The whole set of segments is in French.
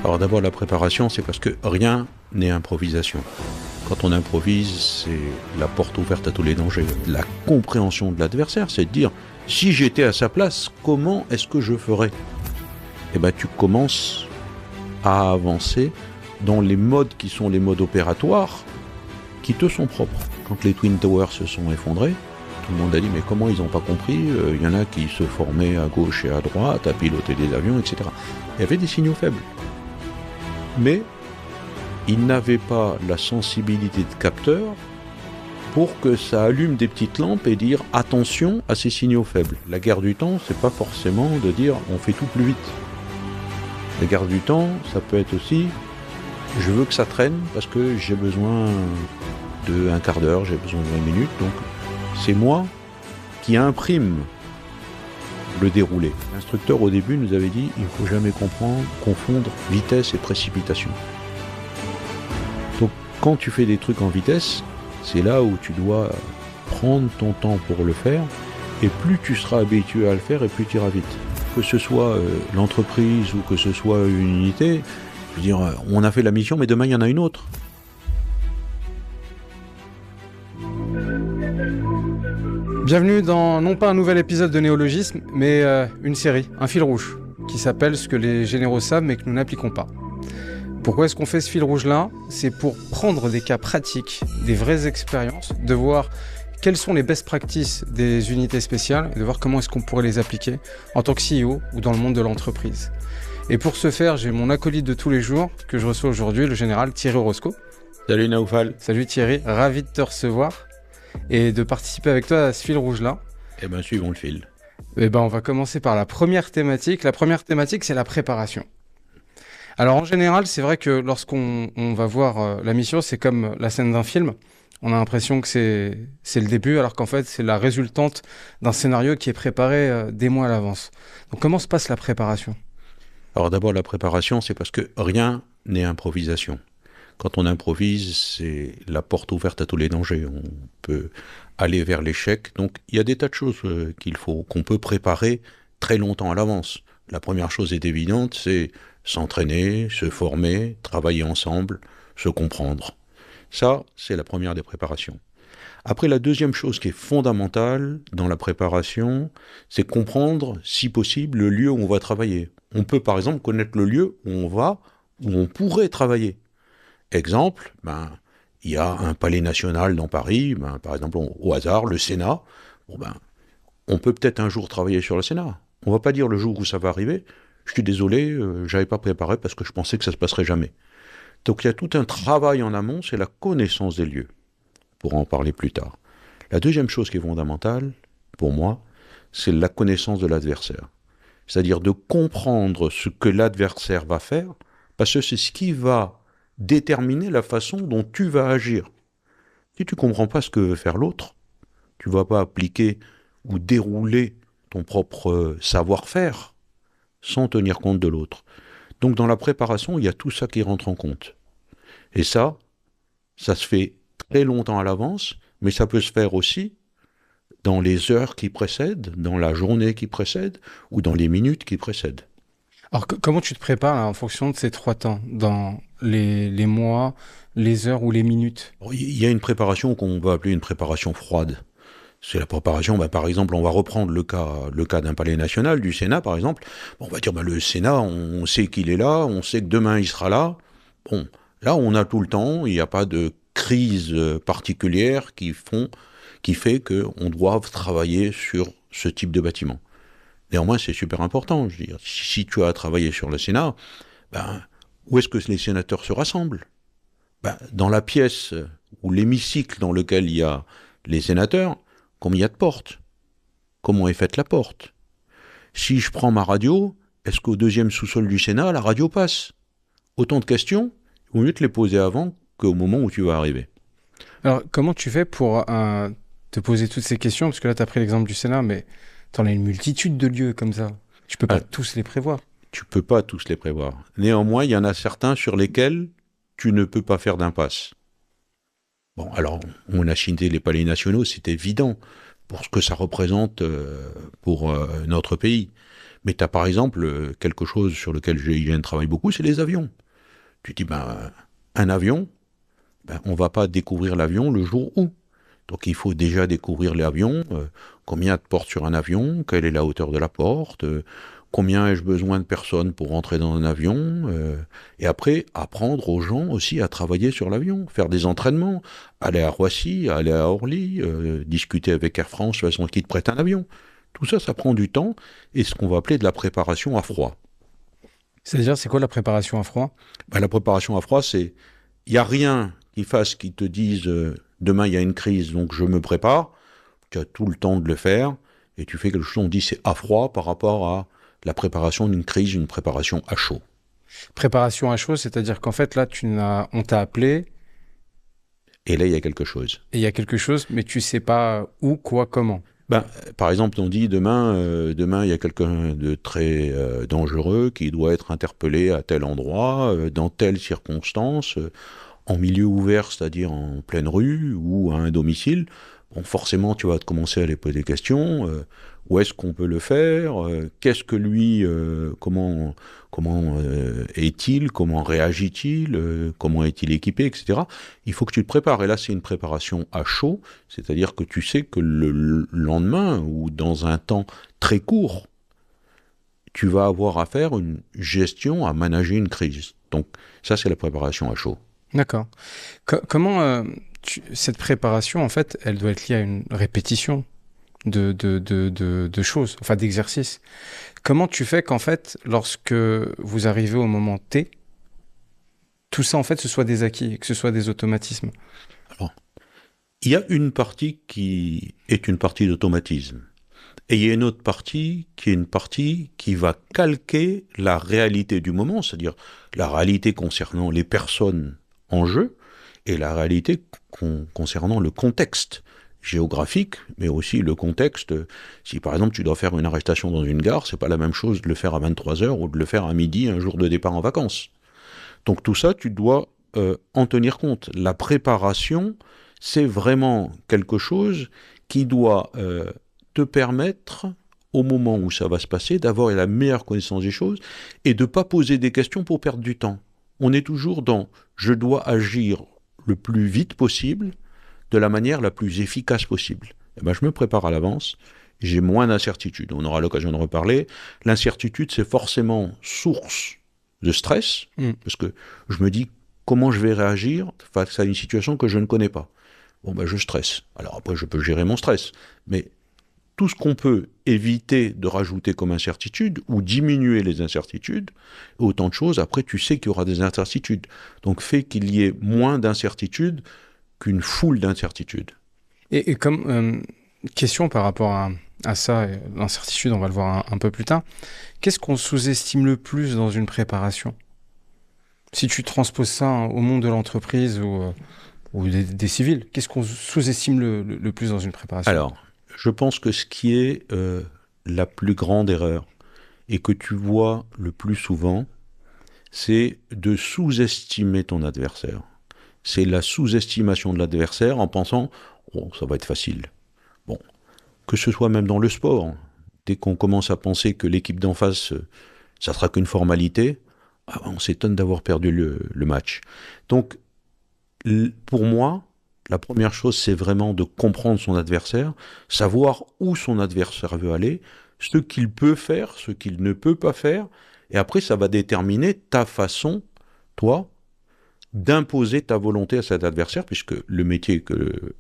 Alors d'abord, la préparation, c'est parce que rien n'est improvisation. Quand on improvise, c'est la porte ouverte à tous les dangers. La compréhension de l'adversaire, c'est de dire, si j'étais à sa place, comment est-ce que je ferais ? Eh bien, tu commences à avancer dans les modes qui sont les modes opératoires qui te sont propres. Quand les Twin Towers se sont effondrés, tout le monde a dit, mais comment ils n'ont pas compris ? Il y en a qui se formaient à gauche et à droite, à piloter des avions, etc. Il y avait des signaux faibles. Mais ils n'avaient pas la sensibilité de capteur pour que ça allume des petites lampes et dire attention à ces signaux faibles. La guerre du temps, c'est pas forcément de dire on fait tout plus vite. La guerre du temps, ça peut être aussi je veux que ça traîne parce que j'ai besoin de un quart d'heure, j'ai besoin de 20 minutes, donc c'est moi qui imprime le déroulé. L'instructeur au début nous avait dit il ne faut jamais confondre vitesse et précipitation. Donc quand tu fais des trucs en vitesse, c'est là où tu dois prendre ton temps pour le faire, et plus tu seras habitué à le faire et plus tu iras vite. Que ce soit l'entreprise ou que ce soit une unité, je veux dire, on a fait la mission mais demain il y en a une autre. Bienvenue dans non pas un nouvel épisode de Néologisme, mais une série, un fil rouge, qui s'appelle Ce que les généraux savent mais que nous n'appliquons pas. Pourquoi est-ce qu'on fait ce fil rouge-là ? C'est pour prendre des cas pratiques, des vraies expériences, de voir quelles sont les best practices des unités spéciales et de voir comment est-ce qu'on pourrait les appliquer en tant que CEO ou dans le monde de l'entreprise. Et pour ce faire, j'ai mon acolyte de tous les jours que je reçois aujourd'hui, le général Thierry Roscoe. Salut Naoufal. Salut Thierry, ravi de te recevoir et de participer avec toi à ce fil rouge-là. Eh bien, suivons le fil. Eh ben, on va commencer par la première thématique. La première thématique, c'est la préparation. Alors en général, c'est vrai que lorsqu'on va voir la mission, c'est comme la scène d'un film. On a l'impression que c'est le début, alors qu'en fait, c'est la résultante d'un scénario qui est préparé des mois à l'avance. Donc comment se passe la préparation ? Alors d'abord, la préparation, c'est parce que rien n'est improvisation. Quand on improvise, c'est la porte ouverte à tous les dangers. On peut aller vers l'échec. Donc il y a des tas de choses qu'on peut préparer très longtemps à l'avance. La première chose est évidente, c'est s'entraîner, se former, travailler ensemble, se comprendre. Ça, c'est la première des préparations. Après, la deuxième chose qui est fondamentale dans la préparation, c'est comprendre, si possible, le lieu où on va travailler. On peut, par exemple, connaître le lieu où on va, où on pourrait travailler. Exemple, il y a un palais national dans Paris, par exemple, au hasard, le Sénat. On peut peut-être un jour travailler sur le Sénat. On ne va pas dire le jour où ça va arriver. Je suis désolé, je n'avais pas préparé parce que je pensais que ça ne se passerait jamais. Donc il y a tout un travail en amont, c'est la connaissance des lieux. On pourra en parler plus tard. La deuxième chose qui est fondamentale, pour moi, c'est la connaissance de l'adversaire. C'est-à-dire de comprendre ce que l'adversaire va faire, parce que c'est ce qui va déterminer la façon dont tu vas agir. Si tu ne comprends pas ce que veut faire l'autre, tu ne vas pas appliquer ou dérouler ton propre savoir-faire sans tenir compte de l'autre. Donc dans la préparation, il y a tout ça qui rentre en compte. Et ça se fait très longtemps à l'avance, mais ça peut se faire aussi dans les heures qui précèdent, dans la journée qui précède, ou dans les minutes qui précèdent. Alors comment tu te prépares là, en fonction de ces 3 temps, dans les mois, les heures ou les minutes ? Il y a une préparation qu'on va appeler une préparation froide. C'est la préparation, par exemple, on va reprendre le cas d'un palais national, du Sénat par exemple. On va dire, le Sénat, on sait qu'il est là, on sait que demain il sera là. Bon, là on a tout le temps, il n'y a pas de crise particulière qui fait qu'on doit travailler sur ce type de bâtiment. Néanmoins, c'est super important. Je veux dire, si tu as travaillé sur le Sénat, où est-ce que les sénateurs se rassemblent ? Dans la pièce ou l'hémicycle dans lequel il y a les sénateurs, combien il y a de portes ? Comment est faite la porte ? Si je prends ma radio, est-ce qu'au deuxième sous-sol du Sénat, la radio passe ? Autant de questions, il vaut mieux te les poser avant qu'au moment où tu vas arriver. Alors, comment tu fais pour te poser toutes ces questions ? Parce que là, tu as pris l'exemple du Sénat, mais tu en as une multitude de lieux comme ça. Tu peux pas tous les prévoir. Tu peux pas tous les prévoir. Néanmoins, il y en a certains sur lesquels tu ne peux pas faire d'impasse. Bon, alors, on a cité les palais nationaux, c'est évident pour ce que ça représente pour notre pays. Mais tu as par exemple quelque chose sur lequel GIGN travaille beaucoup, c'est les avions. Tu dis, un avion, on ne va pas découvrir l'avion le jour où. Donc il faut déjà découvrir l'avion, combien de portes sur un avion, quelle est la hauteur de la porte, combien ai-je besoin de personnes pour rentrer dans un avion, et après apprendre aux gens aussi à travailler sur l'avion, faire des entraînements, aller à Roissy, aller à Orly, discuter avec Air France de façon qu'ils te prêtent un avion. Tout ça, ça prend du temps, et ce qu'on va appeler de la préparation à froid. C'est-à-dire, c'est quoi la préparation à froid? La préparation à froid, c'est, il n'y a rien qui fasse qui te dise demain il y a une crise, donc je me prépare. Tu as tout le temps de le faire, et tu fais quelque chose, on dit c'est à froid par rapport à la préparation d'une crise, une préparation à chaud. Préparation à chaud, c'est-à-dire qu'en fait, là, on t'a appelé. Et là, il y a quelque chose. Et il y a quelque chose, mais tu sais pas où, quoi, comment. Par exemple, on dit demain, il y a quelqu'un de très dangereux qui doit être interpellé à tel endroit, dans telle circonstance, en milieu ouvert, c'est-à-dire en pleine rue ou à un domicile. Bon, forcément, tu vas te commencer à les poser des questions. Où est-ce qu'on peut le faire? Qu'est-ce que lui, comment est-il? Comment réagit-il? Comment est-il équipé, etc. Il faut que tu te prépares. Et là, c'est une préparation à chaud, c'est-à-dire que tu sais que le lendemain ou dans un temps très court, tu vas avoir à faire une gestion, à manager une crise. Donc, ça, c'est la préparation à chaud. D'accord. Comment cette préparation, en fait, elle doit être liée à une répétition de choses, enfin d'exercices. Comment tu fais qu'en fait, lorsque vous arrivez au moment T, tout ça, en fait, ce soit des acquis, que ce soit des automatismes? Alors, il y a une partie qui est une partie d'automatisme. Et il y a une autre partie qui est une partie qui va calquer la réalité du moment, c'est-à-dire la réalité concernant les personnes en jeu et la réalité concernant le contexte géographique, mais aussi le contexte. Si par exemple tu dois faire une arrestation dans une gare, c'est pas la même chose de le faire à 23h ou de le faire à midi, un jour de départ en vacances. Donc tout ça, tu dois en tenir compte. La préparation, c'est vraiment quelque chose qui doit te permettre, au moment où ça va se passer, d'avoir la meilleure connaissance des choses et de ne pas poser des questions pour perdre du temps. On est toujours dans « je dois agir le plus vite possible, de la manière la plus efficace possible ». Je me prépare à l'avance, j'ai moins d'incertitude. On aura l'occasion de reparler. L'incertitude, c'est forcément source de stress, parce que je me dis comment je vais réagir face à une situation que je ne connais pas. Je stresse. Alors après, je peux gérer mon stress, mais tout ce qu'on peut éviter de rajouter comme incertitude ou diminuer les incertitudes, autant de choses, après tu sais qu'il y aura des incertitudes. Donc fait qu'il y ait moins d'incertitudes qu'une foule d'incertitudes. Et comme question par rapport à ça, l'incertitude, on va le voir un peu plus tard, qu'est-ce qu'on sous-estime le plus dans une préparation? Si tu transposes ça au monde de l'entreprise ou des civils, qu'est-ce qu'on sous-estime le plus dans une préparation? Alors, je pense que ce qui est la plus grande erreur et que tu vois le plus souvent, c'est de sous-estimer ton adversaire. C'est la sous-estimation de l'adversaire en pensant « oh, ça va être facile ». Bon, que ce soit même dans le sport, dès qu'on commence à penser que l'équipe d'en face, ça sera qu'une formalité, on s'étonne d'avoir perdu le match. Donc, pour moi, la première chose, c'est vraiment de comprendre son adversaire, savoir où son adversaire veut aller, ce qu'il peut faire, ce qu'il ne peut pas faire, et après, ça va déterminer ta façon, toi, d'imposer ta volonté à cet adversaire, puisque le métier que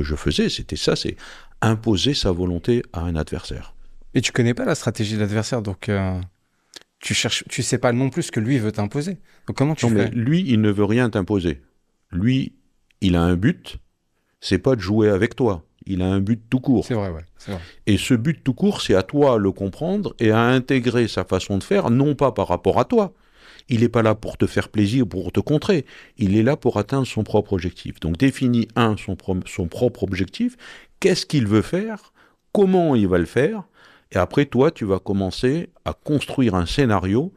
je faisais, c'était ça, c'est imposer sa volonté à un adversaire. Et tu connais pas la stratégie de l'adversaire, donc tu sais pas non plus ce que lui veut t'imposer. Donc comment tu fais? Mais lui, il ne veut rien t'imposer. Lui, il a un but, c'est pas de jouer avec toi. Il a un but tout court. C'est vrai, ouais. C'est vrai. Et ce but tout court, c'est à toi à le comprendre et à intégrer sa façon de faire, non pas par rapport à toi. Il n'est pas là pour te faire plaisir, pour te contrer. Il est là pour atteindre son propre objectif. Donc définis, son propre objectif. Qu'est-ce qu'il veut faire? Comment il va le faire? Et après, toi, tu vas commencer à construire un scénario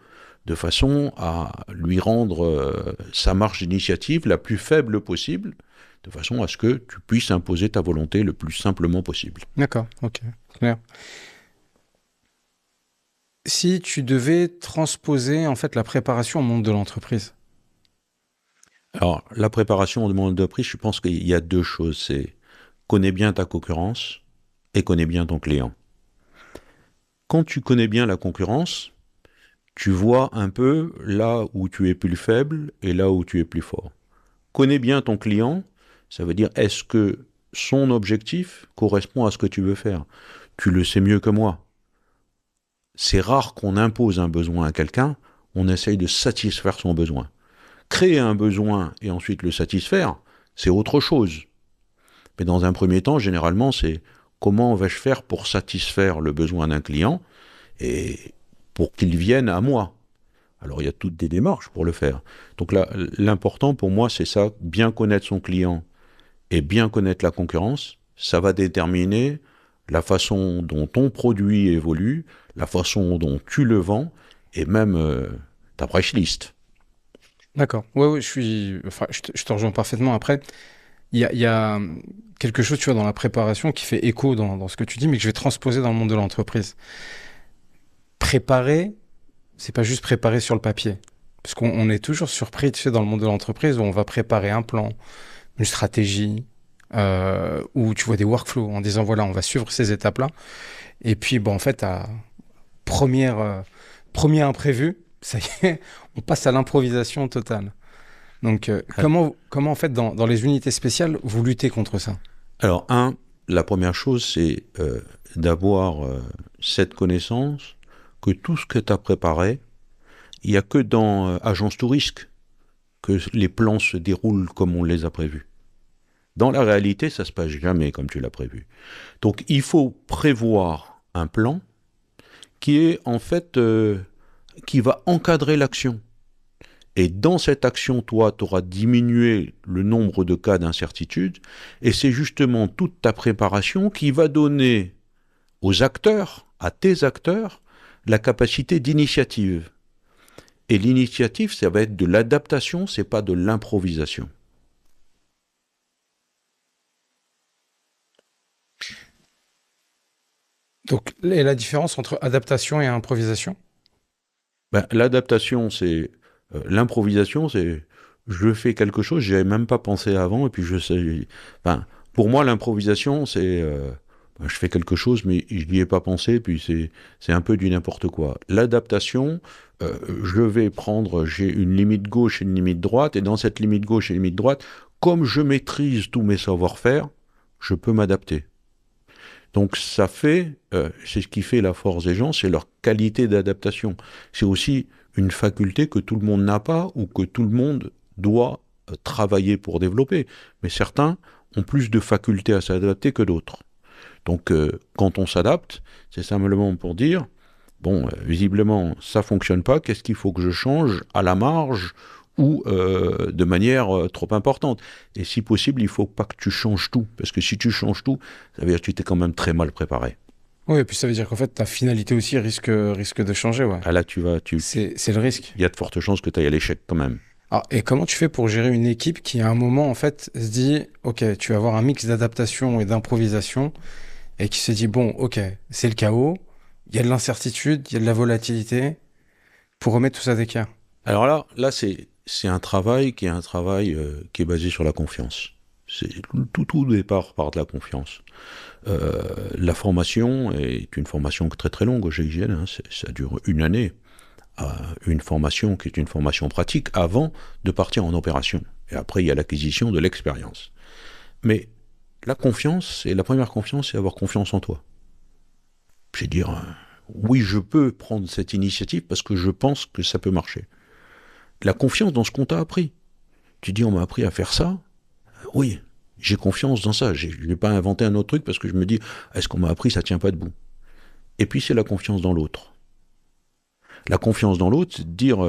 de façon à lui rendre sa marge d'initiative la plus faible possible, de façon à ce que tu puisses imposer ta volonté le plus simplement possible. D'accord, ok, clair. Si tu devais transposer en fait la préparation au monde de l'entreprise. Alors, la préparation au monde de prix, je pense qu'il y a deux choses. C'est connais bien ta concurrence et connais bien ton client. Quand tu connais bien la concurrence, tu vois un peu là où tu es plus faible et là où tu es plus fort. Connais bien ton client, ça veut dire est-ce que son objectif correspond à ce que tu veux faire. Tu le sais mieux que moi. C'est rare qu'on impose un besoin à quelqu'un, on essaye de satisfaire son besoin. Créer un besoin et ensuite le satisfaire, c'est autre chose. Mais dans un premier temps, généralement, c'est comment vais-je faire pour satisfaire le besoin d'un client et pour qu'il vienne à moi. Alors, il y a toutes des démarches pour le faire. Donc là, l'important pour moi, c'est ça, bien connaître son client et bien connaître la concurrence. Ça va déterminer la façon dont ton produit évolue, la façon dont tu le vends et même ta price list. D'accord. Ouais, je te rejoins parfaitement. Après, il y a quelque chose, tu vois, dans la préparation qui fait écho dans ce que tu dis, mais que je vais transposer dans le monde de l'entreprise. Préparer, c'est pas juste préparer sur le papier. Parce qu'on est toujours surpris, tu sais, dans le monde de l'entreprise où on va préparer un plan, une stratégie, où tu vois des workflows en disant voilà, on va suivre ces étapes-là. Et puis, bon, en fait, à premier imprévu, ça y est, on passe à l'improvisation totale. Donc, comment en fait, dans les unités spéciales, vous luttez contre ça? Alors, la première chose, c'est d'avoir cette connaissance que tout ce que tu as préparé, il n'y a que dans Agence Tourisque que les plans se déroulent comme on les a prévus. Dans la réalité, ça ne se passe jamais comme tu l'as prévu. Donc, il faut prévoir un plan qui est en fait qui va encadrer l'action. Et dans cette action, toi, tu auras diminué le nombre de cas d'incertitude, et c'est justement toute ta préparation qui va donner aux acteurs, à tes acteurs, la capacité d'initiative. Et l'initiative, ça va être de l'adaptation, c'est pas de l'improvisation. Donc, et la différence entre adaptation et improvisation? Ben, l'adaptation, c'est l'improvisation, c'est je fais quelque chose, j'y avais même pas pensé avant, et puis je sais. Ben, pour moi, l'improvisation, c'est ben, je fais quelque chose, mais je n'y ai pas pensé, puis c'est un peu du n'importe quoi. L'adaptation, je vais prendre, j'ai une limite gauche et une limite droite, et dans cette limite gauche et limite droite, comme je maîtrise tous mes savoir-faire, je peux m'adapter. Donc ça fait, c'est ce qui fait la force des gens, c'est leur qualité d'adaptation. C'est aussi une faculté que tout le monde n'a pas ou que tout le monde doit travailler pour développer. Mais certains ont plus de facultés à s'adapter que d'autres. Donc quand on s'adapte, c'est simplement pour dire, bon, visiblement ça fonctionne pas, qu'est-ce qu'il faut que je change à la marge ou de manière trop importante. Et si possible, il ne faut pas que tu changes tout, parce que si tu changes tout, ça veut dire que tu t'es quand même très mal préparé. Oui, et puis ça veut dire qu'en fait, ta finalité aussi risque de changer, ouais. Ah là, C'est le risque. il y a de fortes chances que tu ailles à l'échec quand même. Alors, et comment tu fais pour gérer une équipe qui, à un moment, en fait, se dit, OK, tu vas avoir un mix d'adaptation et d'improvisation, et qui se dit, bon, OK, c'est le chaos, il y a de l'incertitude, il y a de la volatilité, pour remettre tout ça d'équerre. Alors là c'est un travail qui est basé sur la confiance. C'est tout au départ par de la confiance. La formation est une formation très très longue au GIGN, hein, ça dure une année. Une formation qui est une formation pratique avant de partir en opération. Et après, il y a l'acquisition de l'expérience. Mais la confiance, et la première confiance, c'est avoir confiance en toi. C'est dire, oui, je peux prendre cette initiative parce que je pense que ça peut marcher. La confiance dans ce qu'on t'a appris. Tu dis, on m'a appris à faire ça. Oui, j'ai confiance dans ça. Je n'ai pas inventé un autre truc parce que je me dis, est-ce qu'on m'a appris, ça ne tient pas debout. Et puis, c'est la confiance dans l'autre. La confiance dans l'autre, c'est de dire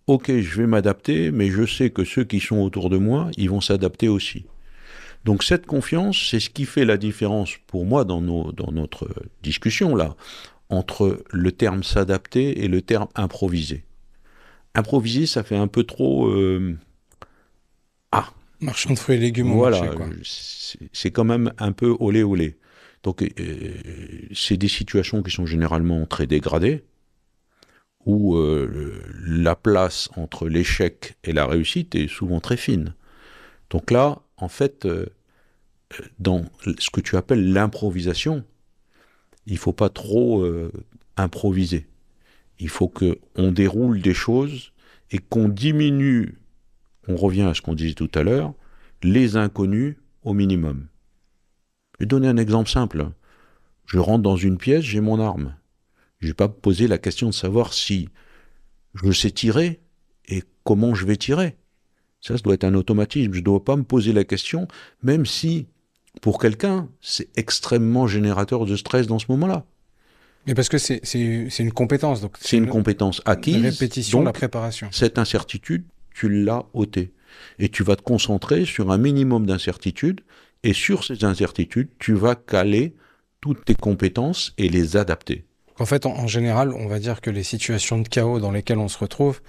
ok, je vais m'adapter, mais je sais que ceux qui sont autour de moi, ils vont s'adapter aussi. Donc cette confiance, c'est ce qui fait la différence pour moi dans notre discussion là, entre le terme s'adapter et le terme improviser. Improviser, ça fait un peu trop ah, Marchand de fruits et légumes au voilà, marché, quoi. c'est quand même un peu olé olé. Donc c'est des situations qui sont généralement très dégradées. où la place entre l'échec et la réussite est souvent très fine. Donc là, en fait, dans ce que tu appelles l'improvisation, il ne faut pas trop improviser. Il faut qu'on déroule des choses et qu'on diminue, on revient à ce qu'on disait tout à l'heure, les inconnus au minimum. Je vais donner un exemple simple. Je rentre dans une pièce, j'ai mon arme. Je ne vais pas me poser la question de savoir si je sais tirer et comment je vais tirer. Ça doit être un automatisme. Je ne dois pas me poser la question, même si, pour quelqu'un, c'est extrêmement générateur de stress dans ce moment-là. Mais parce que c'est une compétence, donc C'est une compétence acquise. Répétition donc, de la préparation. Cette incertitude, tu l'as ôtée. Et tu vas te concentrer sur un minimum d'incertitudes. Et sur ces incertitudes, tu vas caler toutes tes compétences et les adapter. En fait, en général, on va dire que les situations de chaos dans lesquelles on se retrouve,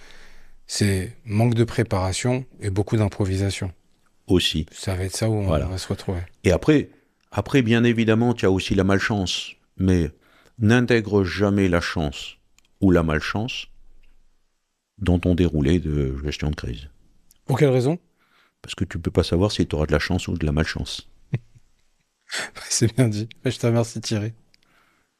c'est manque de préparation et beaucoup d'improvisation. Aussi. Ça va être ça où on va se retrouver. Et après, bien évidemment, tu as aussi la malchance. Mais n'intègre jamais la chance ou la malchance dans ton déroulé de gestion de crise. Pour quelle raison? Parce que tu ne peux pas savoir si tu auras de la chance ou de la malchance. C'est bien dit. Je te remercie Thierry.